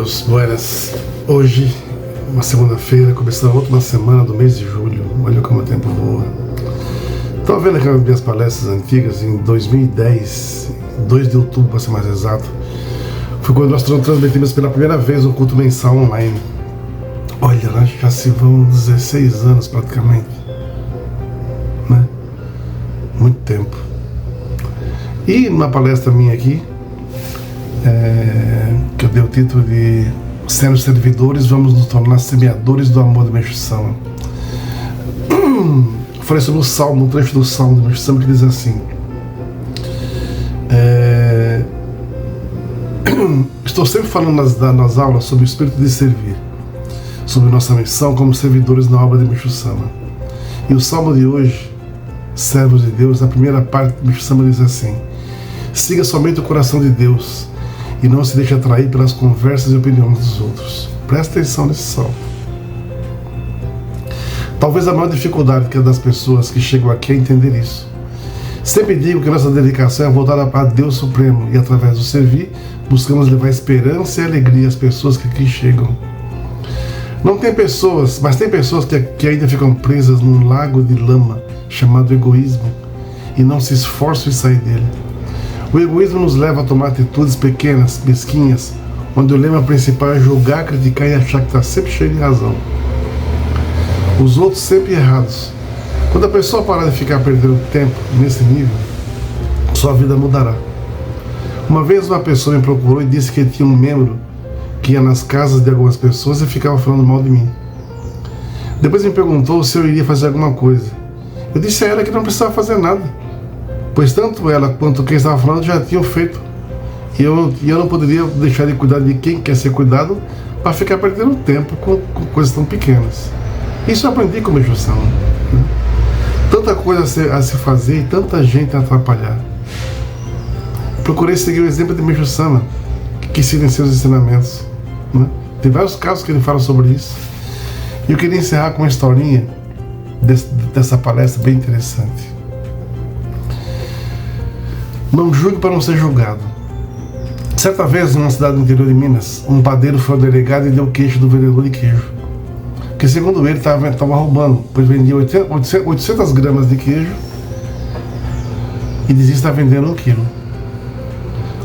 amigos, buenas. Hoje, uma segunda-feira, começando a última semana do mês de julho. Olha como o tempo voa. Estava vendo aquelas minhas palestras antigas em 2010, 2 de outubro para ser mais exato. Foi quando nós transmitimos pela primeira vez um culto mensal online. Olha, já se vão 16 anos praticamente, né? Muito tempo. E numa palestra minha aqui, que eu dei o título de Sendo servidores, vamos nos tornar semeadores do amor de Meixo Sama. Falei sobre o Salmo, um trecho do Salmo de Meixo Sama que diz assim: estou sempre falando nas aulas sobre o espírito de servir, sobre nossa missão como servidores na obra de Meixo Sama. E o Salmo de hoje, servos de Deus, na primeira parte, Meixo Sama diz assim: siga somente o coração de Deus e não se deixe atrair pelas conversas e opiniões dos outros. Presta atenção nesse salmo. Talvez a maior dificuldade que é das pessoas que chegam aqui é entender isso. Sempre digo que nossa dedicação é voltada para Deus Supremo e, através do servir, buscamos levar esperança e alegria às pessoas que aqui chegam. Mas tem pessoas que ainda ficam presas num lago de lama chamado egoísmo e não se esforçam em sair dele. O egoísmo nos leva a tomar atitudes pequenas, mesquinhas, onde o lema principal é julgar, criticar e achar que está sempre cheio de razão. Os outros sempre errados. Quando a pessoa parar de ficar perdendo tempo nesse nível, sua vida mudará. Uma vez uma pessoa me procurou e disse que tinha um membro que ia nas casas de algumas pessoas e ficava falando mal de mim. Depois me perguntou se eu iria fazer alguma coisa. Eu disse a ela que não precisava fazer nada, pois tanto ela quanto quem estava falando já tinham feito. E eu não poderia deixar de cuidar de quem quer ser cuidado para ficar perdendo tempo com coisas tão pequenas. Isso eu aprendi com o Meixo Sama, né? Tanta coisa a se fazer e tanta gente a atrapalhar. Procurei seguir o exemplo de Meixo Sama, que silencia os ensinamentos, né? Tem vários casos que ele fala sobre isso. E eu queria encerrar com uma historinha dessa palestra bem interessante. Não julgue para não ser julgado. Certa vez, numa cidade do interior de Minas, um padeiro foi ao delegado e deu queixa do vendedor de queijo, que segundo ele estava roubando, pois vendia 800 gramas de queijo e dizia estar vendendo 1 quilo.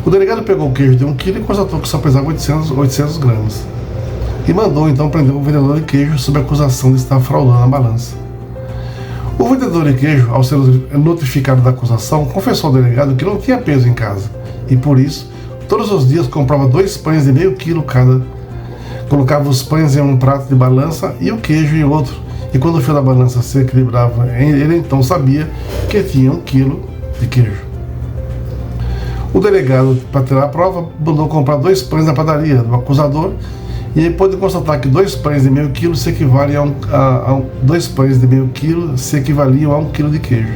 O delegado pegou o queijo de 1 quilo e constatou que só pesava 800 gramas. E mandou então prender o vendedor de queijo sob a acusação de estar fraudando a balança. O vendedor de queijo, ao ser notificado da acusação, confessou ao delegado que não tinha peso em casa e, por isso, todos os dias comprava 2 pães de meio quilo cada, colocava os pães em um prato de balança e o queijo em outro, e quando o fio da balança se equilibrava, ele então sabia que tinha 1 quilo de queijo. O delegado, para tirar a prova, mandou comprar 2 pães na padaria do acusador, e aí pôde constatar que 2 pães de meio quilo se equivaliam a 2 pães de meio quilo se equivaliam a 1 quilo de queijo.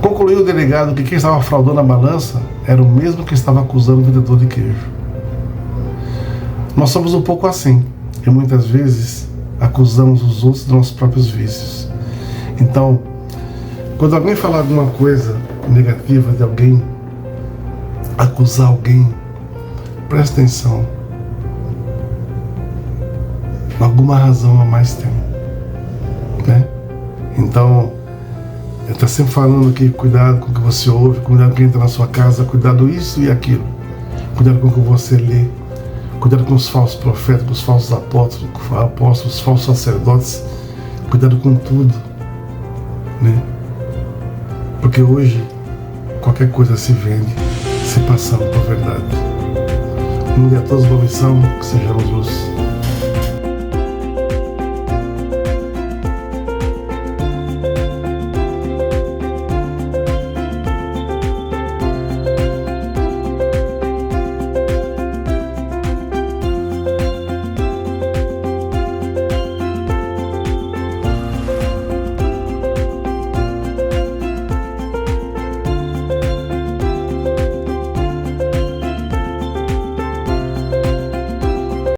Concluiu o delegado que quem estava fraudando a balança era o mesmo que estava acusando o vendedor de queijo. Nós somos um pouco assim, e muitas vezes acusamos os outros dos nossos próprios vícios. Então, quando alguém falar alguma coisa negativa de alguém, acusar alguém, presta atenção. Alguma razão a mais tem, né? Então, eu estou sempre falando aqui, cuidado com o que você ouve, cuidado com o que entra na sua casa, cuidado isso e aquilo, cuidado com o que você lê, cuidado com os falsos profetas, com os falsos apóstolos, os falsos sacerdotes, cuidado com tudo, né? Porque hoje qualquer coisa se vende, se passando por verdade. Um dia a todos, boa missão, que sejamos luz.